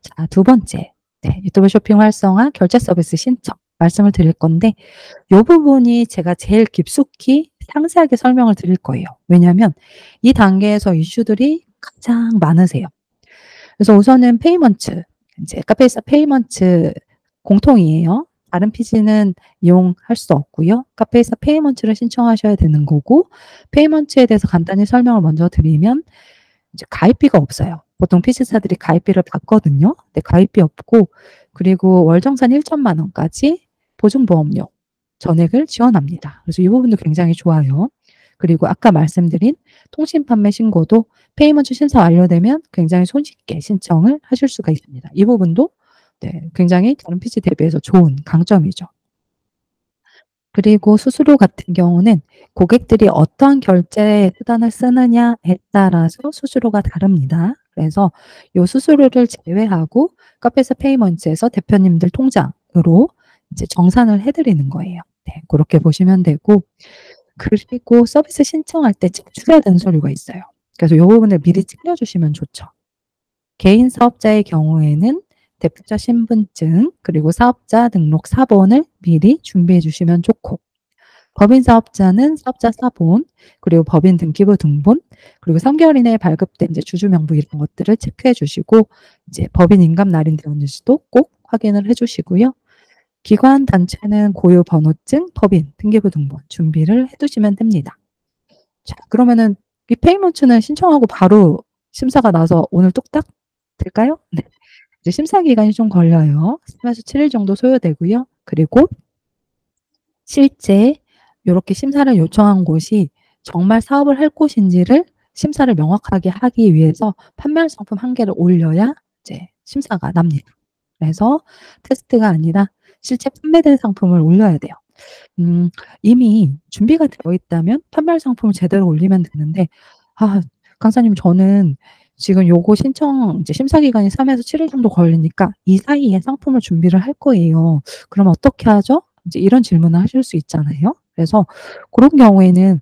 자, 두 번째. 네, 유튜브 쇼핑 활성화 결제 서비스 신청 말씀을 드릴 건데 요 부분이 제가 제일 깊숙이 상세하게 설명을 드릴 거예요. 왜냐하면 이 단계에서 이슈들이 가장 많으세요. 그래서 우선은 페이먼트 인제 카페에서 페이먼트 공통이에요. 다른 피지는 이용할 수 없고요. 카페에서 페이먼트를 신청하셔야 되는 거고 페이먼트에 대해서 간단히 설명을 먼저 드리면 이제 가입비가 없어요. 보통 피지사들이 가입비를 받거든요. 근데 가입비 없고 그리고 월 정산 1,000,000 원까지 보증보험료 전액을 지원합니다. 그래서 이 부분도 굉장히 좋아요. 그리고 아까 말씀드린 통신 판매 신고도 페이먼트 심사 완료되면 굉장히 손쉽게 신청을 하실 수가 있습니다. 이 부분도 네, 굉장히 다른 피지 대비해서 좋은 강점이죠. 그리고 수수료 같은 경우는 고객들이 어떠한 결제 수단을 쓰느냐에 따라서 수수료가 다릅니다. 그래서 요 수수료를 제외하고 카페에서 페이먼트에서 대표님들 통장으로 이제 정산을 해 드리는 거예요. 네, 고렇게 보시면 되고 그리고 서비스 신청할 때 제출해야 되는 서류가 있어요. 그래서 요 부분을 미리 챙겨 주시면 좋죠. 개인 사업자의 경우에는 대표자 신분증 그리고 사업자 등록 사본을 미리 준비해 주시면 좋고 법인 사업자는 사업자 사본 그리고 법인 등기부 등본 그리고 3개월 이내에 발급된 이제 주주 명부 이런 것들을 체크해 주시고 이제 법인 인감 날인되었는지도 꼭 확인을 해 주시고요. 기관 단체는 고유 번호증, 법인 등기부 등본 준비를 해 두시면 됩니다. 자, 그러면은 이 페이먼트는 신청하고 바로 심사가 나서 오늘 뚝딱 될까요? 네. 이제 심사 기간이 좀 걸려요. 3에서 7일 정도 소요되고요. 그리고 실제 요렇게 심사를 요청한 곳이 정말 사업을 할 곳인지를 심사를 명확하게 하기 위해서 판매할 상품 1 개를 올려야 이제 심사가 납니다. 그래서 테스트가 아니라 실제 판매된 상품을 올려야 돼요. 이미 준비가 되어 있다면 판매할 상품을 제대로 올리면 되는데 "아 강사님 저는 지금 요거 신청 이제 심사 기간이 3에서 7일 정도 걸리니까 이 사이에 상품을 준비를 할 거예요. 그럼 어떻게 하죠?" 이제 이런 질문을 하실 수 있잖아요. 그래서 고런 경우에는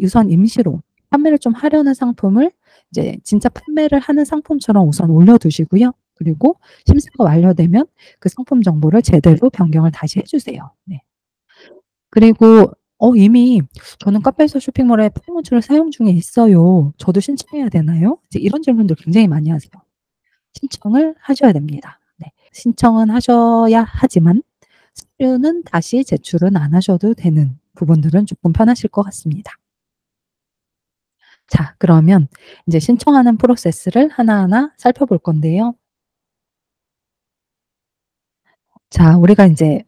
우선 임시로 판매를 좀 하려는 상품을 이제 진짜 판매를 하는 상품처럼 우선 올려 두시고요. 그리고 심사가 완료되면 그 상품 정보를 제대로 변경을 다시 해 주세요. 네. 그리고 이미 "저는 카페에서 쇼핑몰에 페이먼트를 사용 중에 있어요. 저도 신청해야 되나요?" 이제 이런 질문들 굉장히 많이 하세요. 신청을 하셔야 됩니다. 네. 신청은 하셔야 하지만 서류는 다시 제출은 안 하셔도 되는 부분들은 쪼끔 편하실 것 같습니다. 자, 그러면 인제 신청하는 프로세스를 하나하나 살펴볼 건데요. 자, 우리가 인제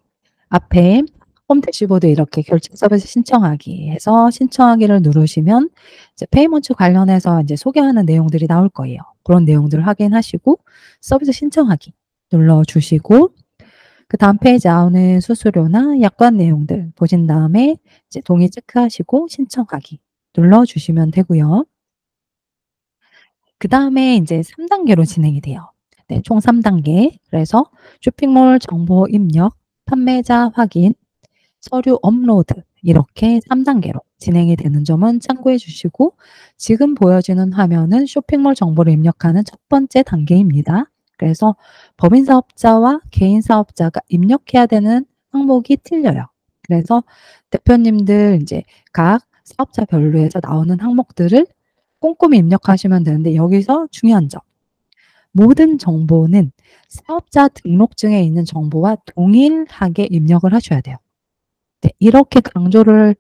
앞에 홈 대시보드에 이렇게 결제 서비스 신청하기 해서 신청하기를 누르시면 이제 페이먼트 관련해서 인제 소개하는 내용들이 나올 거예요. 그런 내용들을 확인하시고 서비스 신청하기 눌러 주시고 그다음 페이지 나오는 수수료나 약관 내용들 보신 다음에 이제 동의 체크하시고 신청하기 눌러 주시면 되고요. 그다음에 인제 3 단계로 진행이 돼요. 네, 총 3 단계. 그래서 쇼핑몰 정보 입력, 판매자 확인, 서류 업로드 이렇게 3 단계로 진행이 되는 점은 참고해 주시고 지금 보여지는 화면은 쇼핑몰 정보를 입력하는 첫 번째 단계입니다. 그래서 법인 사업자와 개인 사업자가 입력해야 되는 항목이 틀려요. 그래서 대표님들 인제 각 사업자별로 해서 나오는 항목들을 꼼꼼히 입력하시면 되는데 여기서 중요한 점. 모든 정보는 사업자 등록증에 있는 정보와 동일하게 입력을 하셔야 돼요. 네. 이렇게 강조를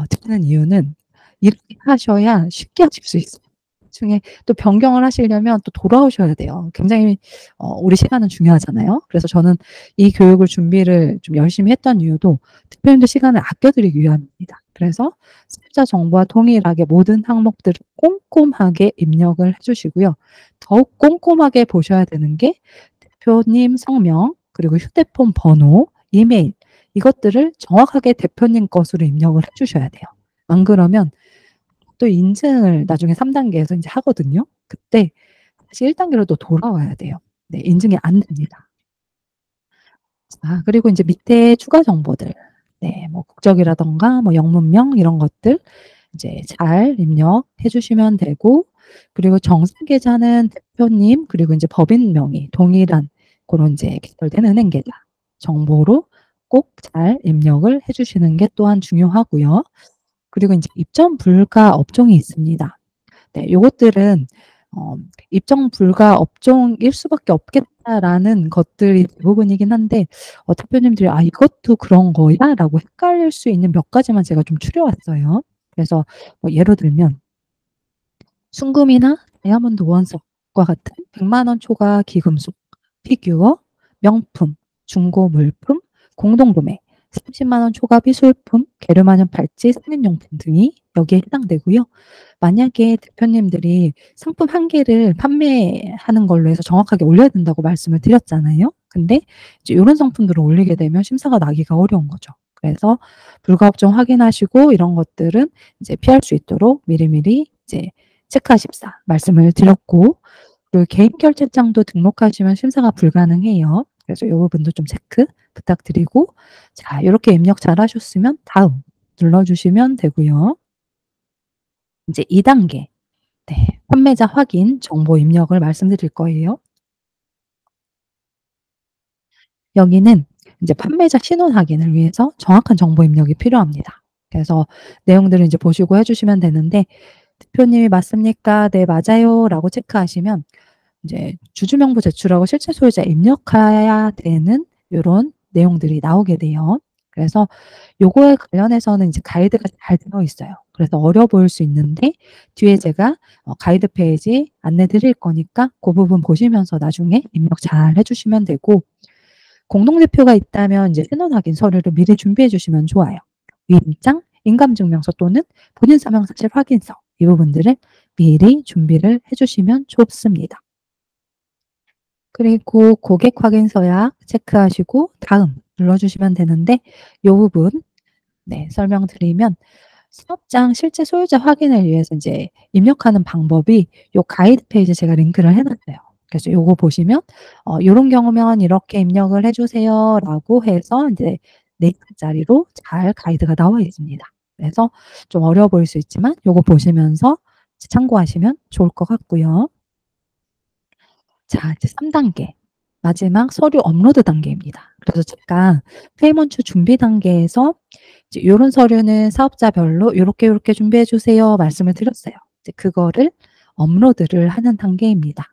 드리는 이유는 이렇게 하셔야 쉽게 하실 수 있어요. 나중에 또 변경을 하시려면 또 돌아오셔야 돼요. 굉장히 우리 시간은 중요하잖아요. 그래서 저는 이 교육을 준비를 좀 열심히 했던 이유도 대표님들 시간을 아껴 드리기 위함입니다. 그래서 사업자 정보와 동일하게 모든 항목들을 꼼꼼하게 입력을 해 주시고요. 더욱 꼼꼼하게 보셔야 되는 게 대표님 성명 그리고 휴대폰 번호, 이메일 이것들을 정확하게 대표님 것으로 입력을 해 주셔야 돼요. 안 그러면 또 인증을 나중에 3 단계에서 인제 하거든요. 그때 다시 1 단계로 또 돌아와야 돼요. 네, 인증이 안 됩니다. 아, 그리고 인제 밑에 추가 정보들 네, 뭐 국적이라든가 뭐 영문명 이런 것들 이제 잘 입력해 주시면 되고 그리고 정상 계좌는 대표님 그리고 인제 법인 명의 동일한 고런 인제 개설된 은행 계좌 정보로 꼭 잘 입력을 해 주시는 게 또한 중요하고요. 그리고 인제 입점 불가 업종이 있습니다. 네, 요것들은 어 '입점 불가 업종일 수밖에 없겠다.'라는 것들이 대부분이긴 한데 대표님들이 '아 이것도 그런 거야?'라고 헷갈릴 수 있는 몇 가지만 제가 좀 추려 왔어요. 그래서 뭐 예로 들면 순금이나 다이아몬드 원석과 같은 100만 원 초과 기금속, 피규어, 명품, 중고 물품, 공동구매, 30만 원 초과 비술품, 게르마늄 팔찌, 성인용품 등이 여기에 해당되고요. 만약에 대표님들이 상품 한 개를 판매하는 걸로 해서 정확하게 올려야 된다고 말씀을 드렸잖아요. 근데 이제 요런 상품들을 올리게 되면 심사가 나기가 어려운 거죠. 그래서 불가업종 확인하시고 이런 것들은 이제 피할 수 있도록 미리미리 이제 체크하십사 말씀을 드렸고, 그리고 개인 결제장도 등록하시면 심사가 불가능해요. 그래서 요 부분도 좀 체크 부탁드리고, 자 요렇게 입력 잘 하셨으면 다음 눌러주시면 되고요. 인제 2 단계, 네, 판매자 확인 정보 입력을 말씀드릴 거예요. 여기는 인제 판매자 신원 확인을 위해서 정확한 정보 입력이 필요합니다. 그래서 내용들을 인제 보시고 해 주시면 되는데, "대표님이 맞습니까?" "네 맞아요."라고 체크하시면 이제 주주명부 제출하고 실제 소유자 입력해야 되는 요런 내용들이 나오게 돼요. 그래서 요거에 관련해서는 이제 가이드가 잘 되어 있어요. 그래서 어려 보일 수 있는데 뒤에 제가 가이드 페이지 안내 드릴 거니까 고 부분 보시면서 나중에 입력 잘 해 주시면 되고, 공동대표가 있다면 이제 신원 확인 서류를 미리 준비해 주시면 좋아요. 위임장, 인감증명서 또는 본인 사망 사실 확인서, 이 부분들을 미리 준비를 해 주시면 좋습니다. 그리고 고객 확인 서약 체크하시고 다음 눌러주시면 되는데, 요 부분 네 설명드리면, 사업장 실제 소유자 확인을 위해서 인제 입력하는 방법이 요 가이드 페이지에 제가 링크를 해 놨어요. 그래서 요거 보시면 "요런 경우면 이렇게 입력을 해 주세요."라고 해서 인제 4 글자리로 잘 가이드가 나와 있습니다. 그래서 좀 어려워 보일 수 있지만 요거 보시면서 참고하시면 좋을 것 같고요. 자, 이제 3 단계. 마지막 서류 업로드 단계입니다. 그래서 제가 페이먼트 준비 단계에서 이제 "요런 서류는 사업자별로 요렇게, 요렇게 준비해 주세요." 말씀을 드렸어요. 이제 그거를 업로드를 하는 단계입니다.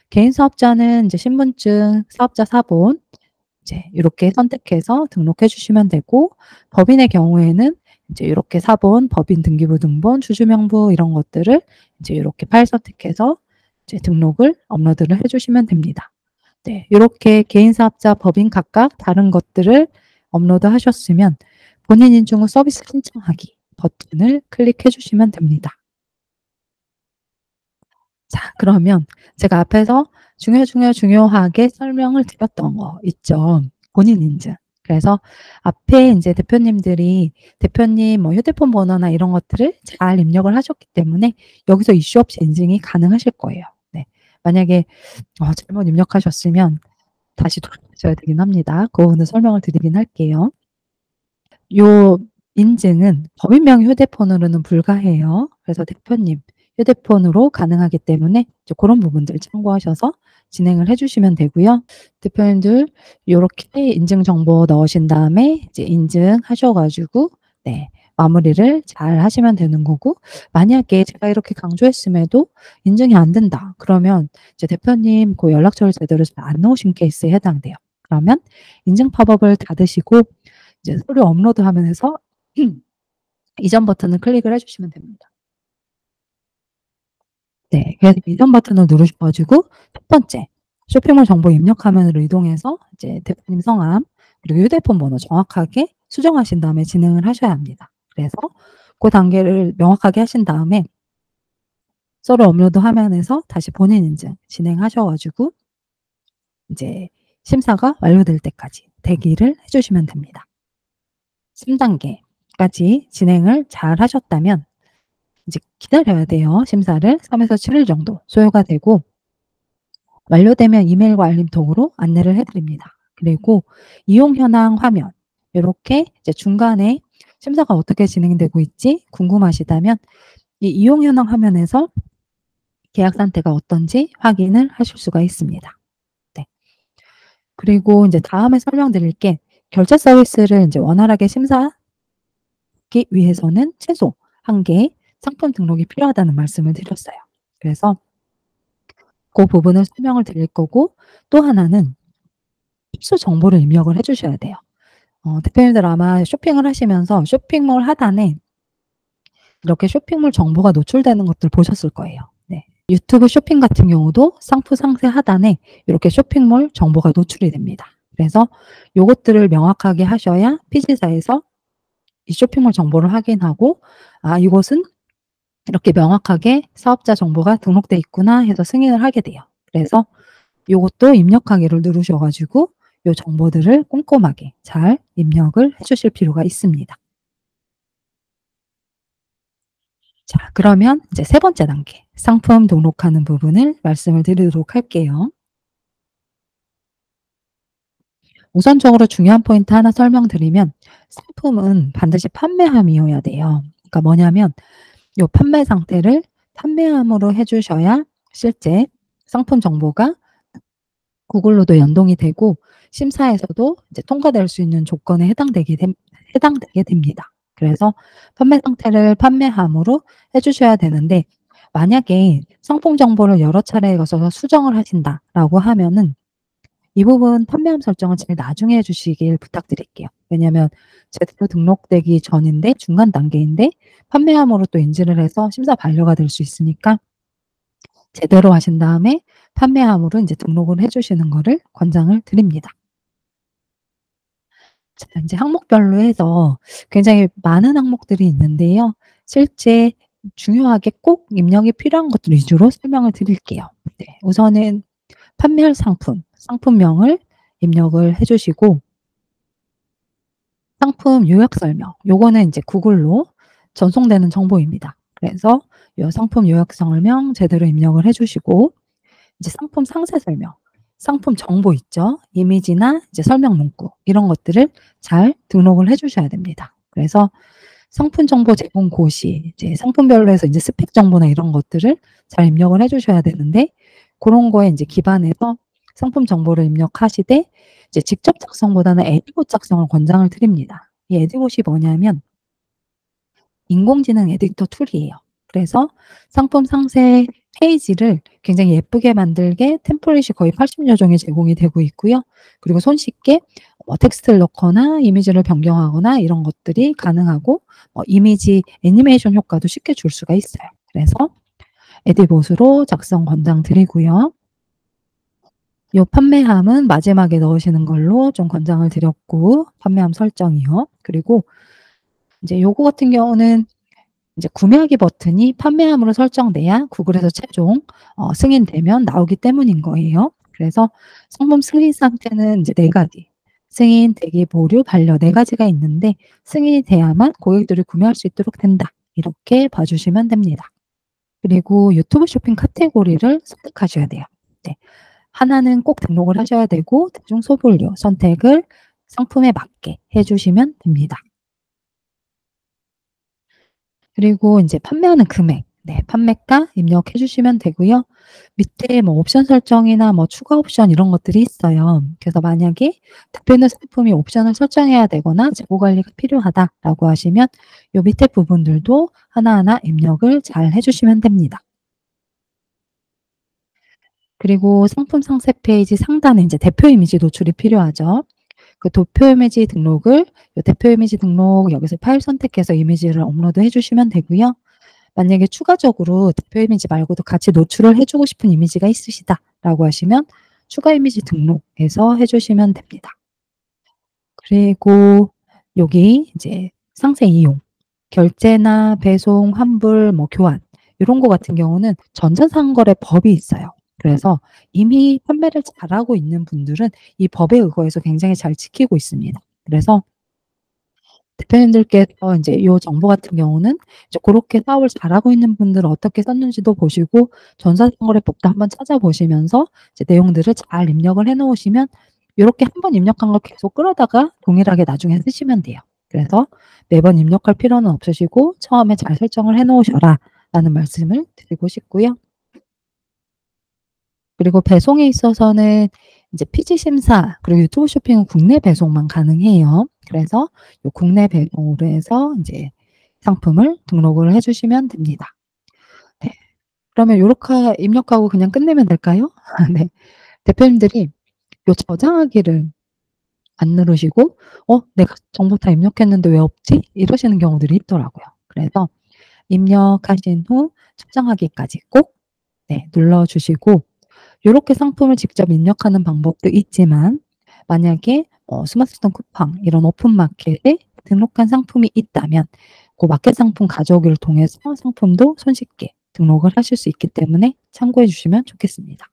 개인 사업자는 이제 신분증, 사업자 사본 이제 요렇게 선택해서 등록해 주시면 되고, 법인의 경우에는 이제 요렇게 사본, 법인 등기부 등본, 주주명부 이런 것들을 이제 요렇게 파일 선택해서 이제 등록을 업로드를 해 주시면 됩니다. 네. 요렇게 개인 사업자, 법인 각각 다른 것들을 업로드하셨으면 본인 인증 후 서비스 신청하기 버튼을 클릭해 주시면 됩니다. 자, 그러면 제가 앞에서 중요하게 설명을 드렸던 거 있죠. 본인 인증. 그래서 앞에 인제 대표님들이 대표님 뭐 휴대폰 번호나 이런 것들을 잘 입력을 하셨기 때문에 여기서 이슈 없이 인증이 가능하실 거예요. 네. 만약에 잘못 입력하셨으면 다시 돌아가셔야 되긴 합니다. 그 부분은 설명을 드리긴 할게요. 요 인증은 법인명 휴대폰으로는 불가해요. 그래서 대표님 휴대폰으로 가능하기 때문에 이제 고런 부분들 참고하셔서 진행을 해 주시면 되고요. 대표님들 요렇게 인증 정보 넣으신 다음에 이제 인증하셔 가지고 네 마무리를 잘 하시면 되는 거고, 만약에 제가 이렇게 강조했음에도 인증이 안 된다 그러면 이제 대표님 그 연락처를 제대로 잘 안 넣으신 케이스에 해당돼요. 그러면 인증 팝업을 닫으시고 이제 서류 업로드 화면에서 이전 버튼을 클릭을 해 주시면 됩니다. 네. 그래서 이전 버튼을 누르셔 가지고 첫 번째 쇼핑몰 정보 입력 화면으로 이동해서 이제 대표님 성함 그리고 휴대폰 번호 정확하게 수정하신 다음에 진행을 하셔야 합니다. 그래서 고 단계를 명확하게 하신 다음에 서류 업로드 화면에서 다시 본인 인증 진행하셔 가지고 인제 심사가 완료될 때까지 대기를 해 주시면 됩니다. 3 단계까지 진행을 잘 하셨다면 이제 기다려야 돼요. 심사를 3 에서 7일 정도 소요가 되고, 완료되면 이메일과 알림톡으로 안내를 해 드립니다. 그리고 이용 현황 화면 요렇게 이제 중간에 심사가 어떻게 진행되고 있지 궁금하시다면 이 이용 현황 화면에서 계약 상태가 어떤지 확인을 하실 수가 있습니다. 네. 그리고 인제 다음에 설명드릴 게 결제 서비스를 인제 원활하게 심사하기 위해서는 최소 1 개의 상품 등록이 필요하다는 말씀을 드렸어요. 그래서 고 부분을 설명을 드릴 거고 또 하나는 필수 정보를 입력을 해 주셔야 돼요. 대표님들 아마 쇼핑을 하시면서 쇼핑몰 하단에 이렇게 쇼핑몰 정보가 노출되는 것들 보셨을 거예요. 네. 유튜브 쇼핑 같은 경우도 상품 상세 하단에 이렇게 쇼핑몰 정보가 노출이 됩니다. 그래서 요것들을 명확하게 하셔야 피지사에서 이 쇼핑몰 정보를 확인하고 '아 이곳은 이렇게 명확하게 사업자 정보가 등록돼 있구나.' 해서 승인을 하게 돼요. 그래서 요것도 입력하기를 누르셔 가지고 요 정보들을 꼼꼼하게 잘 입력을 해 주실 필요가 있습니다. 자 그러면 이제 세 번째 단계 상품 등록하는 부분을 말씀을 드리도록 할게요. 우선적으로 중요한 포인트 하나 설명드리면 상품은 반드시 판매함이어야 돼요. 그러니까 뭐냐면 요 판매 상태를 판매함으로 해 주셔야 실제 상품 정보가 구글로도 연동이 되고 심사에서도 이제 통과될 수 있는 조건에 해당되게 됩니다. 그래서 판매 상태를 판매함으로 해 주셔야 되는데 만약에 상품 정보를 여러 차례에 걸쳐서 수정을 하신다라고 하면은 이 부분 판매함 설정을 제일 나중에 해 주시길 부탁드릴게요. 왜냐하면 제대로 등록되기 전인데 중간 단계인데 판매함으로 또 인지를 해서 심사 반려가 될 수 있으니까 제대로 하신 다음에 판매함으로 인제 등록을 해 주시는 거를 권장을 드립니다. 자 인제 항목별로 해서 굉장히 많은 항목들이 있는데요. 실제 중요하게 꼭 입력이 필요한 것들 위주로 설명을 드릴게요. 네. 우선은 판매할 상품, 상품명을 입력을 해 주시고 상품 요약 설명 요거는 인제 구글로 전송되는 정보입니다. 그래서 요 상품 요약 설명 제대로 입력을 해 주시고 이제 상품 상세 설명, 상품 정보 있죠. 이미지나 이제 설명 문구 이런 것들을 잘 등록을 해 주셔야 됩니다. 그래서 상품 정보 제공 고시 이제 상품별로 해서 이제 스펙 정보나 이런 것들을 잘 입력을 해 주셔야 되는데 고런 거에 인제 기반해서 상품 정보를 입력하시되 이제 직접 작성보다는 에디봇 작성을 권장을 드립니다. 이 에디봇이 뭐냐면 인공지능 에디터 툴이에요. 그래서 상품 상세 페이지를 굉장히 예쁘게 만들게 템플릿이 거의 80여 종이 제공이 되고 있고요. 그리고 손쉽게 텍스트를 넣거나 이미지를 변경하거나 이런 것들이 가능하고 이미지 애니메이션 효과도 쉽게 줄 수가 있어요. 그래서 에디봇으로 작성 권장 드리고요. 요 판매함은 마지막에 넣으시는 걸로 좀 권장을 드렸고 판매함 설정이요. 그리고 인제 요거 같은 경우는 이제 구매하기 버튼이 판매함으로 설정돼야 구글에서 최종 승인되면 나오기 때문인 거예요. 그래서 상품 승인 상태는 이제 4 가지 승인, 대기, 보류, 반려 4 가지가 있는데 승인이 돼야만 고객들이 구매할 수 있도록 된다. 이렇게 봐 주시면 됩니다. 그리고 유튜브 쇼핑 카테고리를 선택하셔야 돼요. 네. 하나는 꼭 등록을 하셔야 되고 대중 소분류 선택을 상품에 맞게 해 주시면 됩니다. 그리고 인제 판매하는 금액 네 판매가 입력해 주시면 되고요. 밑에 뭐 옵션 설정이나 뭐 추가 옵션 이런 것들이 있어요. 그래서 만약에 대표님 상품이 옵션을 설정해야 되거나 재고 관리가 필요하다라고 하시면 요 밑에 부분들도 하나하나 입력을 잘 해 주시면 됩니다. 그리고 상품 상세 페이지 상단에 인제 대표 이미지 노출이 필요하죠. 그 도표 이미지 등록을 요 대표 이미지 등록 여기서 파일 선택해서 이미지를 업로드해 주시면 되고요. 만약에 추가적으로 대표 이미지 말고도 같이 노출을 해 주고 싶은 이미지가 있으시다라고 하시면 추가 이미지 등록해서 해 주시면 됩니다. 그리고 여기 이제 상세 이용, 결제나 배송, 환불, 뭐 교환 요런 거 같은 경우는 전자상거래법이 있어요. 그래서 이미 판매를 잘하고 있는 분들은 이 법에 의거해서 굉장히 잘 지키고 있습니다. 그래서 대표님들께서 인제 요 정보 같은 경우는 이제 고렇게 사업을 잘하고 있는 분들은 어떻게 썼는지도 보시고 전자상거래법도 한번 찾아보시면서 이제 내용들을 잘 입력을 해 놓으시면 요렇게 한 번 입력한 걸 계속 끌어다가 동일하게 나중에 쓰시면 돼요. 그래서 매번 입력할 필요는 없으시고 "처음에 잘 설정을 해 놓으셔라."라는 말씀을 드리고 싶고요. 그리고 배송에 있어서는 이제 피지 심사 그리고 유튜브 쇼핑은 국내 배송만 가능해요. 그래서 요 국내 배송으로 해서 인제 상품을 등록을 해 주시면 됩니다. 네. 그러면 요렇게 입력하고 그냥 끝내면 될까요? 네. 대표님들이 요 저장하기를 안 누르시고 '어 내가 정보 다 입력했는데 왜 없지?' 이러시는 경우들이 있더라고요. 그래서 입력하신 후 저장하기까지 꼭 네 눌러 주시고 요렇게 상품을 직접 입력하는 방법도 있지만 만약에 스마트스톤 쿠팡 이런 오픈 마켓에 등록한 상품이 있다면 고 마켓 상품 가져오기를 통해서 상품도 손쉽게 등록을 하실 수 있기 때문에 참고해 주시면 좋겠습니다.